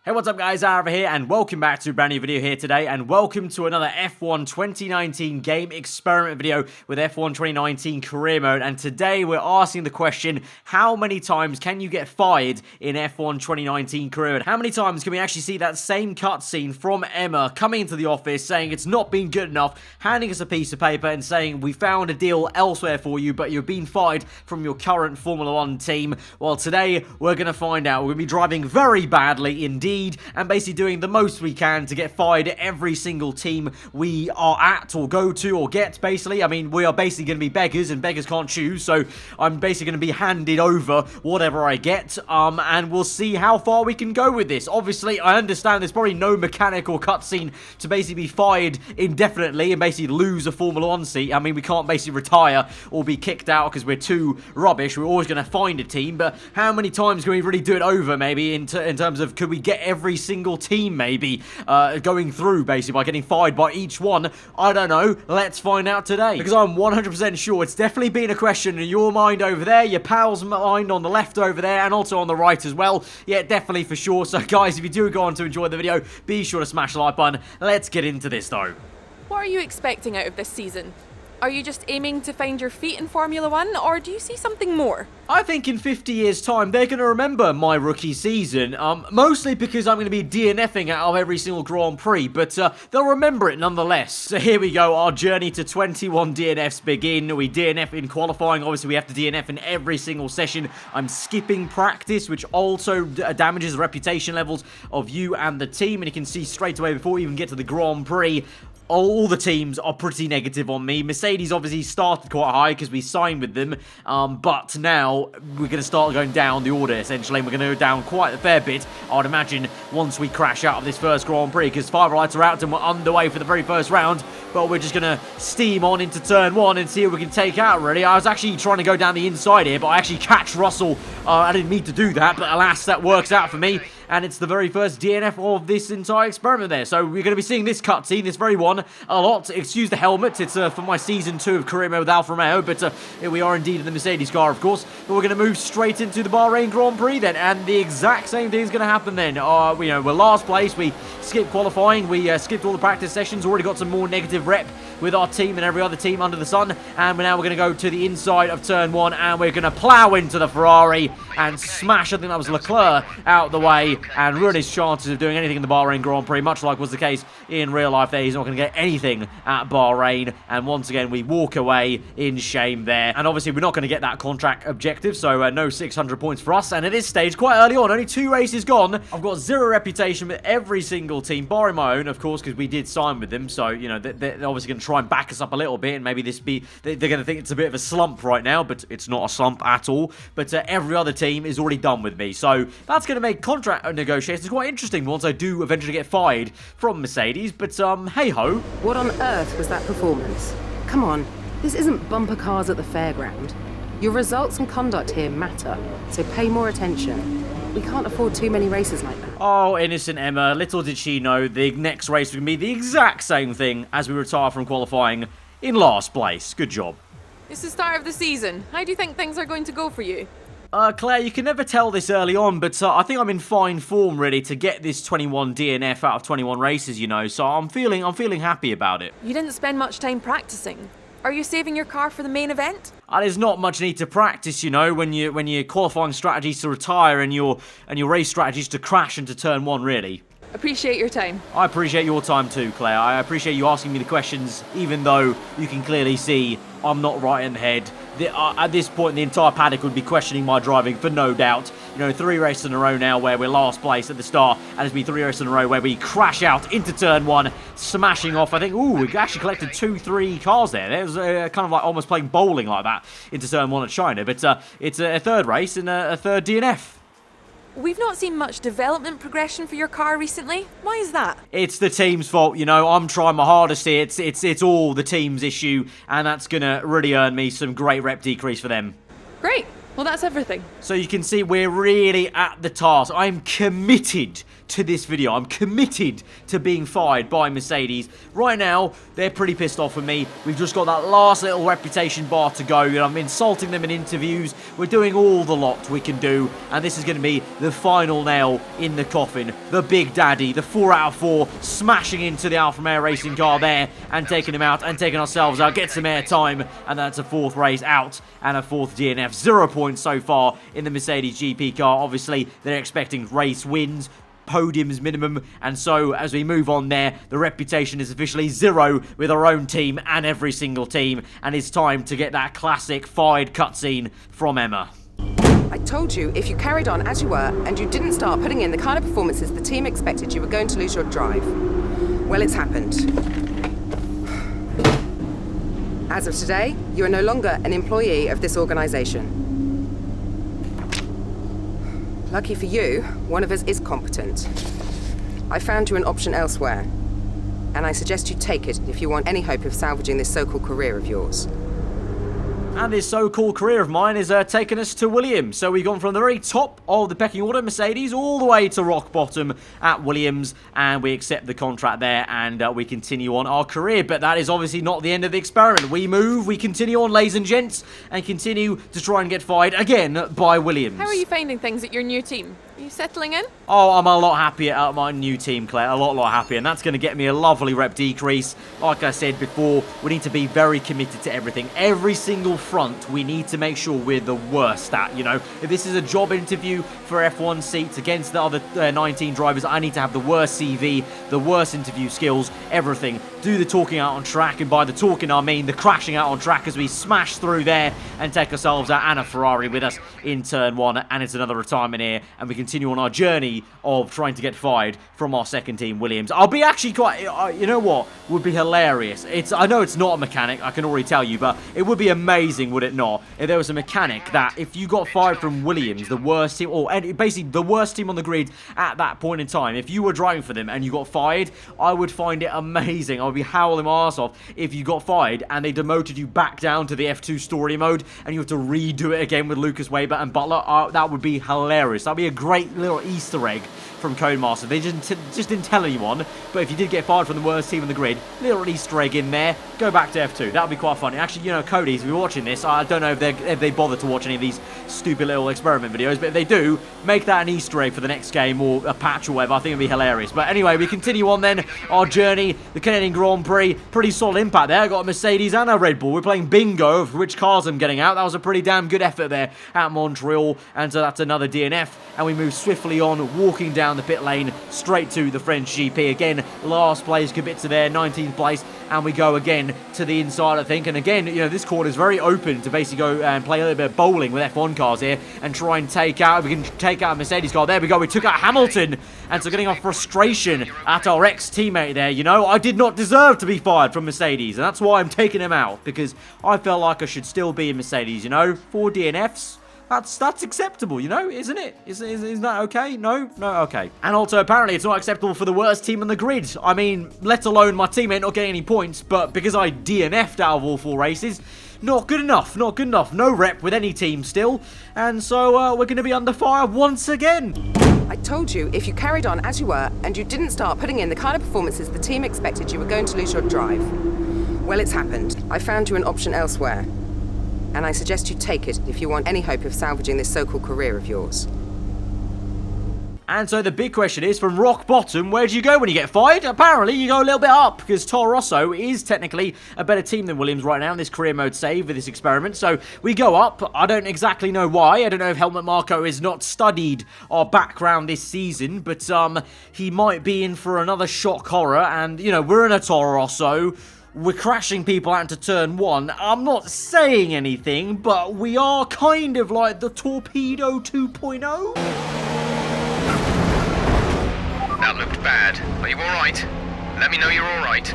Hey, what's up guys, aarava here, and welcome back to a brand new video here today, and welcome to another F1 2019 game experiment video with F1 2019 career mode. And today we're asking the question, how many times can you get fired in F1 2019 career mode? How many times can we actually see that same cutscene from Emma coming into the office saying it's not been good enough, handing us a piece of paper and saying we found a deal elsewhere for you, but you're being fired from your current Formula 1 team? Well, today we're going to find out. We're going to be driving very badly indeed, and basically doing the most we can to get fired at every single team we are at or go to or get, basically. I mean, we are basically going to be beggars, and beggars can't choose, so I'm basically going to be handed over whatever I get, and we'll see how far we can go with this. Obviously, I understand there's probably no mechanic or cutscene to basically be fired indefinitely and basically lose a Formula 1 seat. I mean, we can't basically retire or be kicked out because we're too rubbish. We're always going to find a team, but how many times can we really do it over, maybe, in terms of could we get every single team, maybe, going through, basically, by getting fired by each one? I don't know. Let's find out today, because I'm 100% sure it's definitely been a question in your mind over there, your pal's mind on the left over there, and also on the right as well. Yeah, definitely for sure. So, guys, if you do go on to enjoy the video, be sure to smash the like button. Let's get into this, though. What are you expecting out of this season? Are you just aiming to find your feet in Formula 1, or do you see something more? I think in 50 years' time, they're going to remember my rookie season, mostly because I'm going to be DNFing out of every single Grand Prix, but they'll remember it nonetheless. So here we go, our journey to 21 DNFs begin. We DNF in qualifying, obviously we have to DNF in every single session. I'm skipping practice, which also damages the reputation levels of you and the team, and you can see straight away before we even get to the Grand Prix, all the teams are pretty negative on me. Mercedes obviously started quite high because we signed with them, but now we're going to start going down the order, essentially, and we're going to go down quite a fair bit, I would imagine, once we crash out of this first Grand Prix, because fire lights are out and we're underway for the very first round, but we're just going to steam on into turn one and see what we can take out, really. I was actually trying to go down the inside here, but I actually catch Russell. I didn't mean to do that, but alas, that works out for me. And it's the very first DNF of this entire experiment there. So we're going to be seeing this cutscene, this very one, a lot. Excuse the helmet. It's for my Season 2 of Career Mode with Alfa Romeo. But here we are indeed in the Mercedes car, of course. But we're going to move straight into the Bahrain Grand Prix then. And the exact same thing is going to happen then. We're last place. We skipped qualifying. We skipped all the practice sessions. Already got some more negative rep with our team and every other team under the sun. And now we're going to go to the inside of turn one. And we're going to plow into the Ferrari and smash, I think that was Leclerc, out the way. And ruin his chances of doing anything in the Bahrain Grand Prix, much like was the case in real life there. He's not going to get anything at Bahrain, and once again we walk away in shame there. And obviously we're not going to get that contract objective, so no 600 points for us. And at this stage, quite early on, only 2 races gone, I've got 0 reputation with every single team, barring my own, of course, because we did sign with them. So, you know, they're obviously going to try and back us up a little bit, and maybe they're going to think it's a bit of a slump right now, but it's not a slump at all. But every other team is already done with me, so that's going to make contract negotiations quite interesting once I do eventually get fired from Mercedes, but hey-ho. What on earth was that performance? Come on, this isn't bumper cars at the fairground. Your results and conduct here matter, so pay more attention. We can't afford too many races like that. Oh, innocent Emma. Little did she know the next race was going to be the exact same thing as we retire from qualifying in last place. Good job. It's the start of the season. How do you think things are going to go for you? Claire, you can never tell this early on, but I think I'm in fine form, really, to get this 21 DNF out of 21 races, you know, so I'm feeling happy about it. You didn't spend much time practicing. Are you saving your car for the main event? There's not much need to practice, you know, when your qualifying strategies to retire and your race strategies to crash into turn one, really. Appreciate your time. I appreciate your time too, Claire. I appreciate you asking me the questions, even though you can clearly see I'm not right in the head. At this point, the entire paddock would be questioning my driving, for no doubt. You know, 3 races in a row now where we're last place at the start, and it's been 3 races in a row where we crash out into turn one, smashing off, I think, we actually collected 2-3 cars there. There's kind of like almost playing bowling like that into turn one at China, but it's a third race and a third DNF. We've not seen much development progression for your car recently. Why is that? It's the team's fault, you know. I'm trying my hardest here. It's all the team's issue, and that's going to really earn me some great rep decrease for them. Great. Well, that's everything. So you can see we're really at the task. I'm committed to this video. I'm committed to being fired by Mercedes. Right now, they're pretty pissed off with me. We've just got that last little reputation bar to go. You know, I'm insulting them in interviews. We're doing all the lot we can do, and this is going to be the final nail in the coffin. The Big Daddy, the 4 out of 4, smashing into the Alfa Romeo racing car there and taking him out and taking ourselves out. Get some air time, and that's a 4th race out and a 4th DNF. 0 points so far in the Mercedes GP car. Obviously, they're expecting race wins, podiums minimum, and so as we move on there, the reputation is officially 0 with our own team and every single team, and it's time to get that classic fired cutscene from Emma. I told you if you carried on as you were and you didn't start putting in the kind of performances the team expected, you were going to lose your drive. Well, it's happened. As of today, you are no longer an employee of this organization. Lucky for you, one of us is competent. I found you an option elsewhere, and I suggest you take it if you want any hope of salvaging this so-called career of yours. And this so-called career of mine is taking us to Williams. So we've gone from the very top of the pecking order, Mercedes, all the way to rock bottom at Williams. And we accept the contract there, and we continue on our career. But that is obviously not the end of the experiment. We move, we continue on, ladies and gents, and continue to try and get fired again by Williams. How are you finding things at your new team? Are you settling in? Oh, I'm a lot happier at my new team, Claire. A lot happier. And that's going to get me a lovely rep decrease. Like I said before, we need to be very committed to everything. Every single front, we need to make sure we're the worst at, you know. If this is a job interview for F1 seats against the other 19 drivers, I need to have the worst CV, the worst interview skills, everything. Do the talking out on track, and by the talking I mean the crashing out on track as we smash through there and take ourselves out, and a Ferrari with us in turn 1, and it's another retirement here, and we continue on our journey of trying to get fired from our second team, Williams. I'll be actually quite, you know what, would be hilarious. I know it's not a mechanic, I can already tell you, but it would be amazing, would it not, if there was a mechanic that if you got fired from Williams, the worst team, or basically the worst team on the grid at that point in time, if you were driving for them and you got fired, I would find it amazing. I would be howling my ass off if you got fired and they demoted you back down to the F2 story mode and you have to redo it again with Lucas Weber and Butler. That would be hilarious. That'd be a great little Easter egg from Codemaster. They just didn't tell anyone, but if you did get fired from the worst team on the grid, little Easter egg in there, go back to F2. That would be quite funny. Actually, you know, Cody, if you're watching this, I don't know if they bother to watch any of these stupid little experiment videos, but if they do, make that an Easter egg for the next game or a patch or whatever. I think it'd be hilarious. But anyway, we continue on then our journey. The Canadian Grand Prix, pretty solid impact there. I got a Mercedes and a Red Bull. We're playing bingo of which cars I'm getting out. That was a pretty damn good effort there at Montreal, and so that's another DNF, and we move swiftly on, walking down the pit lane straight to the French GP. Again, last place, Kubica there, 19th place, and we go again to the inside, I think. And again, you know, this corner is very open to basically go and play a little bit of bowling with F1 cars here and try and take out, we can take out a Mercedes car. There we go, we took out Hamilton, and so getting our frustration at our ex-teammate there, you know. I did not deserve to be fired from Mercedes, and that's why I'm taking him out, because I felt like I should still be in Mercedes, you know. 4 DNFs. That's acceptable, you know, isn't it? Is that okay? No, okay. And also, apparently, it's not acceptable for the worst team on the grid. I mean, let alone my teammate not getting any points, but because I DNF'd out of all 4 races, not good enough, not good enough. No rep with any team still, and so we're going to be under fire once again. I told you if you carried on as you were and you didn't start putting in the kind of performances the team expected, you were going to lose your drive. Well, it's happened. I found you an option elsewhere, and I suggest you take it if you want any hope of salvaging this so-called career of yours. And so the big question is, from rock bottom, where do you go when you get fired? Apparently, you go a little bit up, because Toro Rosso is technically a better team than Williams right now in this career mode save with this experiment. So we go up. I don't exactly know why. I don't know if Helmut Marko has not studied our background this season, but he might be in for another shock horror. And, you know, we're in a Toro Rosso. We're crashing people out into turn 1. I'm not saying anything, but we are kind of like the Torpedo 2.0. That looked bad. Are you alright? Let me know you're alright.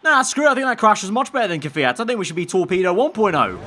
Nah, screw it. I think that crash was much better than Kvyat. I think we should be Torpedo 1.0.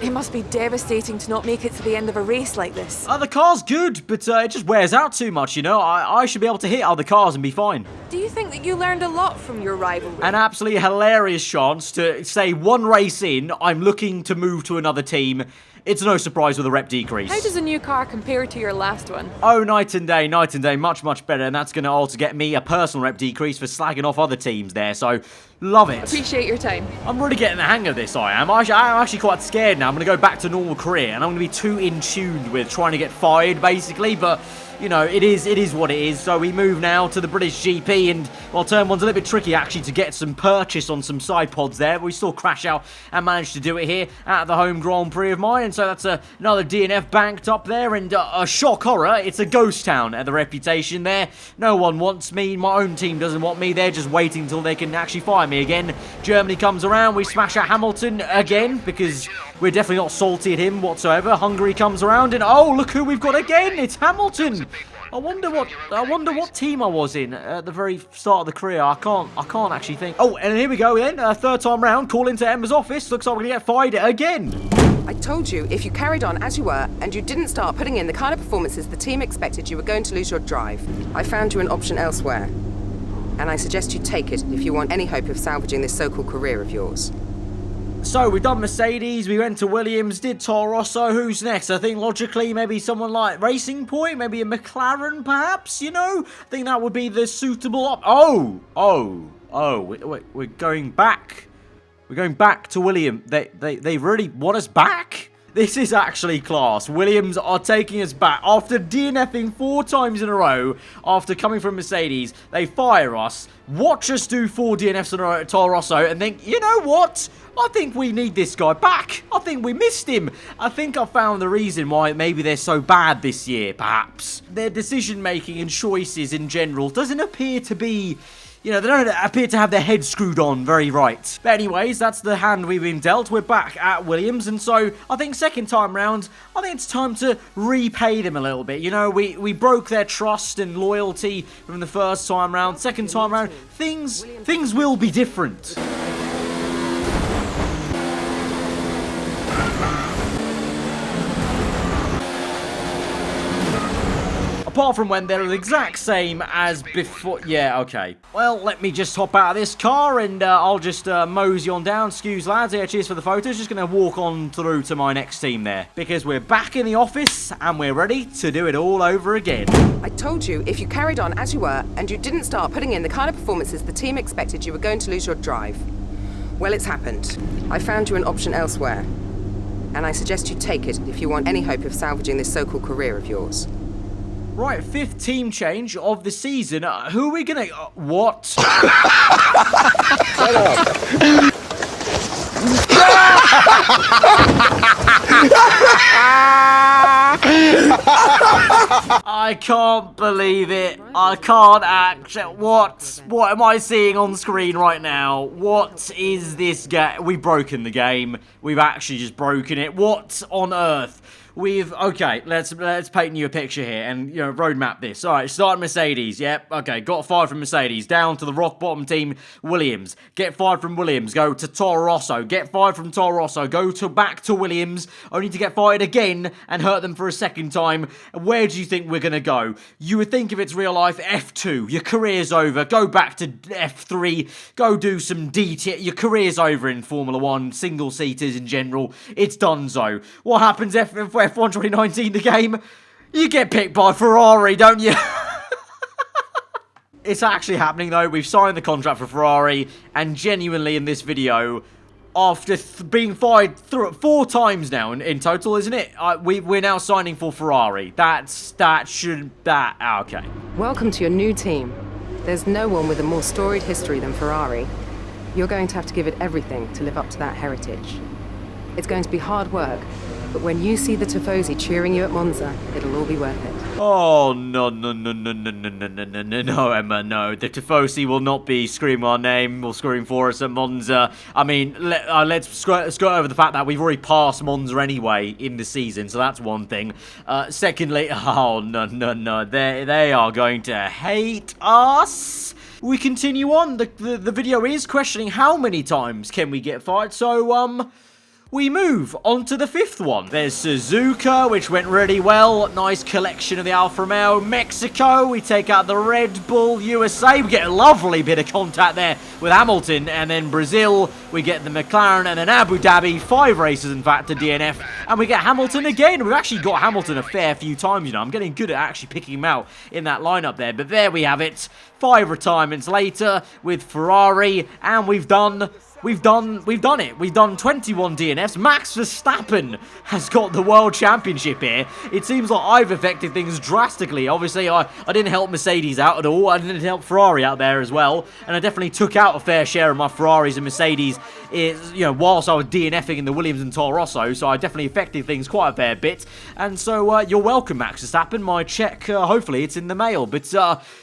It must be devastating to not make it to the end of a race like this. The car's good, but it just wears out too much, you know. I should be able to hit other cars and be fine. Do you think that you learned a lot from your rivalry? An absolutely hilarious chance to say one race in, I'm looking to move to another team, it's no surprise with a rep decrease. How does a new car compare to your last one? Oh, night and day, much, much better, and that's going to also get me a personal rep decrease for slagging off other teams there, so love it. Appreciate your time. I'm really getting the hang of this, I am. I'm actually quite scared now. I'm going to go back to normal career, and I'm going to be too in tune with trying to get fired, basically, but you know, it is what it is. So we move now to the British GP, and well, turn one's a little bit tricky actually to get some purchase on some side pods there, but we still crash out and manage to do it here at the home Grand Prix of mine. And so that's another DNF banked up there, and a shock horror, it's a ghost town at the reputation there. No one wants me, my own team doesn't want me, they're just waiting until they can actually fire me again. Germany comes around, we smash out Hamilton again, because we're definitely not salty at him whatsoever. Hungary comes around, and oh, look who we've got again, it's Hamilton. I wonder what team I was in at the very start of the career. I can't actually think. Oh, and here we go then. Third time round, call into Emma's office. Looks like we're gonna get fired again. I told you, if you carried on as you were, and you didn't start putting in the kind of performances the team expected, you were going to lose your drive. I found you an option elsewhere, and I suggest you take it if you want any hope of salvaging this so-called career of yours. So, we've done Mercedes, we went to Williams, did Toro Rosso, who's next? I think logically maybe someone like Racing Point, maybe a McLaren perhaps, you know? I think that would be the suitable we're going back. We're going back to Williams. They really want us back? This is actually class. Williams are taking us back. After DNFing 4 times in a row, after coming from Mercedes, they fire us, watch us do 4 DNFs in a row at Toro Rosso, and think, you know what? I think we need this guy back. I think we missed him. I think I found the reason why maybe they're so bad this year, perhaps. Their decision-making and choices in general doesn't appear to be... You know, they don't appear to have their heads screwed on very right. But anyways, that's the hand we've been dealt. We're back at Williams, and so I think second time round, I think it's time to repay them a little bit. You know, we broke their trust and loyalty from the first time round. Second time round, things will be different. Apart from when they're the exact same as before. Yeah, okay. Well, let me just hop out of this car and I'll just mosey on down. Excuse lads, yeah, cheers for the photos. Just going to walk on through to my next team there. Because we're back in the office and we're ready to do it all over again. I told you, if you carried on as you were, and you didn't start putting in the kind of performances the team expected, you were going to lose your drive. Well, it's happened. I found you an option elsewhere, and I suggest you take it if you want any hope of salvaging this so-called career of yours. Right, 5th team change of the season. Who are we gonna... what? Shut up. I can't believe it. I can't actually... What am I seeing on screen right now? What is this game? We've broken the game. We've actually just broken it. What on earth? Okay, let's paint you a picture here and, you know, roadmap this. All right, start Mercedes, yep, okay, got fired from Mercedes, down to the rock bottom team, Williams, get fired from Williams, go to Toro Rosso, get fired from Toro Rosso, back to Williams, only to get fired again and hurt them for a second time. Where do you think we're gonna go? You would think if it's real life, F2, your career's over, go back to F3, go do some DT, your career's over in Formula 1, single-seaters in general, it's donezo. What happens F1 2019, the game? You get picked by Ferrari, don't you? It's actually happening though. We've signed the contract for Ferrari, and genuinely in this video, after being fired 4 times now in total, isn't it? We're now signing for Ferrari. Okay. Welcome to your new team. There's no one with a more storied history than Ferrari. You're going to have to give it everything to live up to that heritage. It's going to be hard work, but when you see the Tifosi cheering you at Monza, it'll all be worth it. Oh, no, Emma, no. The Tifosi will not be screaming our name or screaming for us at Monza. I mean, let's go over the fact that we've already passed Monza anyway in the season, so that's one thing. Secondly, oh, no. They are going to hate us. We continue on. The video is questioning how many times can we get fired, so, we move on to the 5th one. There's Suzuka, which went really well. Nice collection of the Alfa Romeo. Mexico, we take out the Red Bull. USA, we get a lovely bit of contact there with Hamilton. And then Brazil, we get the McLaren. And then Abu Dhabi, 5 races in fact to DNF. And we get Hamilton again. We've actually got Hamilton a fair few times, you know. I'm getting good at actually picking him out in that lineup there. But there we have it. 5 retirements later with Ferrari. And we've done it. We've done 21 DNFs. Max Verstappen has got the World Championship here. It seems like I've affected things drastically. Obviously, I didn't help Mercedes out at all. I didn't help Ferrari out there as well. And I definitely took out a fair share of my Ferraris and Mercedes, whilst I was DNFing in the Williams and Toro Rosso. So I definitely affected things quite a fair bit. And so you're welcome, Max Verstappen. My check, hopefully, it's in the mail. But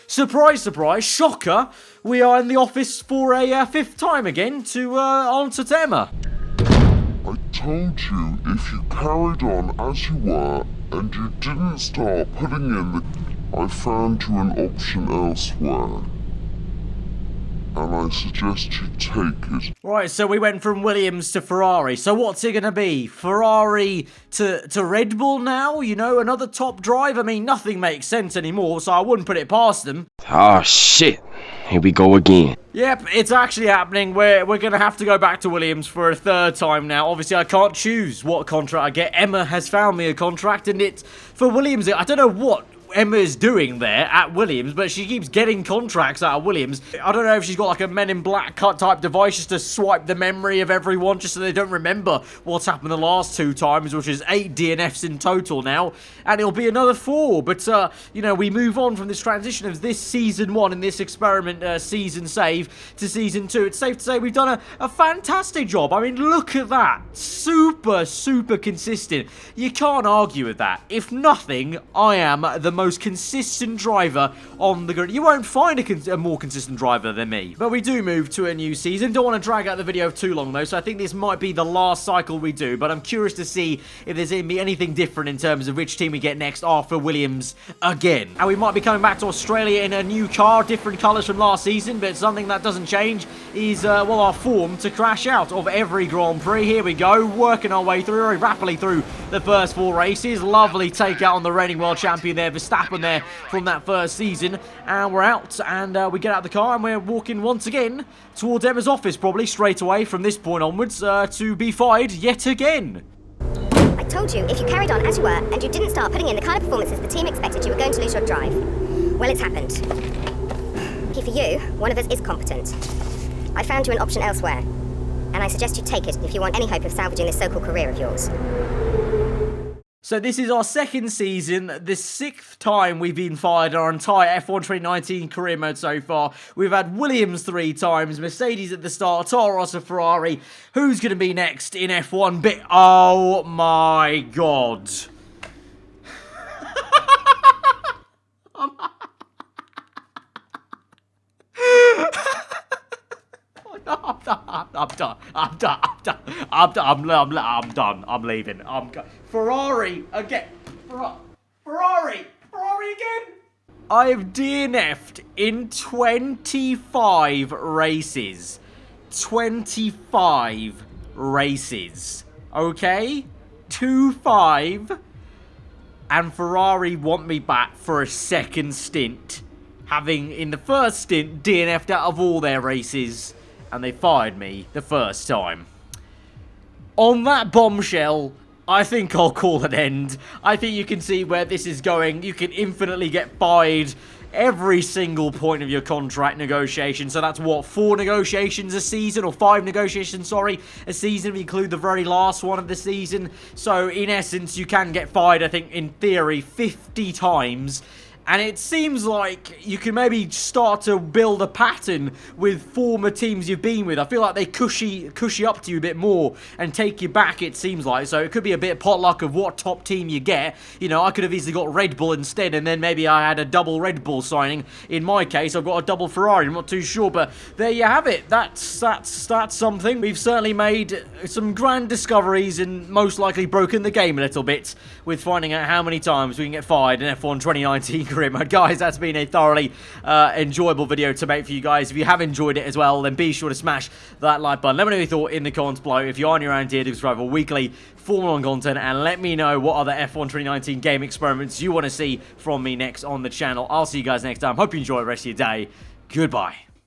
surprise, surprise, shocker. We are in the office for a 5th time again to answer Tema. I told you if you carried on as you were and you didn't start putting in the... I found you an option elsewhere. And I suggest you take it. Right, so we went from Williams to Ferrari. So what's it going to be? Ferrari to Red Bull now? You know, another top drive? I mean, nothing makes sense anymore, so I wouldn't put it past them. Oh, shit. Here we go again. Yep, it's actually happening. We're going to have to go back to Williams for a 3rd time now. Obviously, I can't choose what contract I get. Emma has found me a contract, and it's for Williams. I don't know what Emma is doing there at Williams, but she keeps getting contracts out of Williams. I don't know if she's got like a Men in Black cut type device just to swipe the memory of everyone just so they don't remember what's happened the last 2 times, which is 8 DNFs in total now, and it'll be another 4. But we move on from this transition of this season 1 and this experiment season save to season 2. It's safe to say we've done a fantastic job. I mean, look at that. Super consistent. You can't argue with that. If nothing, I am the most consistent driver on the grid. You won't find a more consistent driver than me. But we do move to a new season. Don't want to drag out the video too long though, so I think this might be the last cycle we do, but I'm curious to see if there's going to be anything different in terms of which team we get next after Williams again. And we might be coming back to Australia in a new car, different colours from last season, but something that doesn't change is, our form to crash out of every Grand Prix. Here we go, working our way through, very rapidly through the first 4 races. Lovely takeout on the reigning world champion there, Verstappen there from that first season. And we're out, and we get out of the car, and we're walking once again towards Emma's office, probably straight away from this point onwards, to be fired yet again. I told you, if you carried on as you were, and you didn't start putting in the kind of performances the team expected, you were going to lose your drive. Well, it's happened. Lucky for you, one of us is competent. I found you an option elsewhere, and I suggest you take it if you want any hope of salvaging this so-called career of yours. So this is our 2nd season, the 6th time we've been fired in our entire F1 2019 career mode so far. We've had Williams 3 times, Mercedes at the start, Toro Rosso, Ferrari. Who's going to be next in F1? Oh my god. I'm done. I'm leaving. Ferrari again. Ferrari again. I've DNF'd in 25 races. 25 races. Okay? 2-5. And Ferrari want me back for a 2nd stint. Having, in the first stint, DNF'd out of all their races. And they fired me the first time. On that bombshell, I think I'll call an end. I think you can see where this is going. You can infinitely get fired every single point of your contract negotiation. So that's what, 4 negotiations a season, or 5 negotiations, sorry, a season. We include the very last one of the season. So in essence, you can get fired, I think, in theory, 50 times. And it seems like you can maybe start to build a pattern with former teams you've been with. I feel like they cushy up to you a bit more and take you back, it seems like. So it could be a bit potluck of what top team you get. You know, I could have easily got Red Bull instead, and then maybe I had a double Red Bull signing. In my case, I've got a double Ferrari. I'm not too sure, but there you have it. That's something. We've certainly made some grand discoveries and most likely broken the game a little bit with finding out how many times we can get fired in F1 2019. grim. Guys, that's been a thoroughly enjoyable video to make for you guys. If you have enjoyed it as well, then be sure to smash that like button. Let me know your thought in the comments below. If you are new around here, do subscribe for weekly Formula 1 content, and let me know what other F1 2019 game experiments you want to see from me next on the channel. I'll see you guys next time. Hope you enjoy the rest of your day. Goodbye.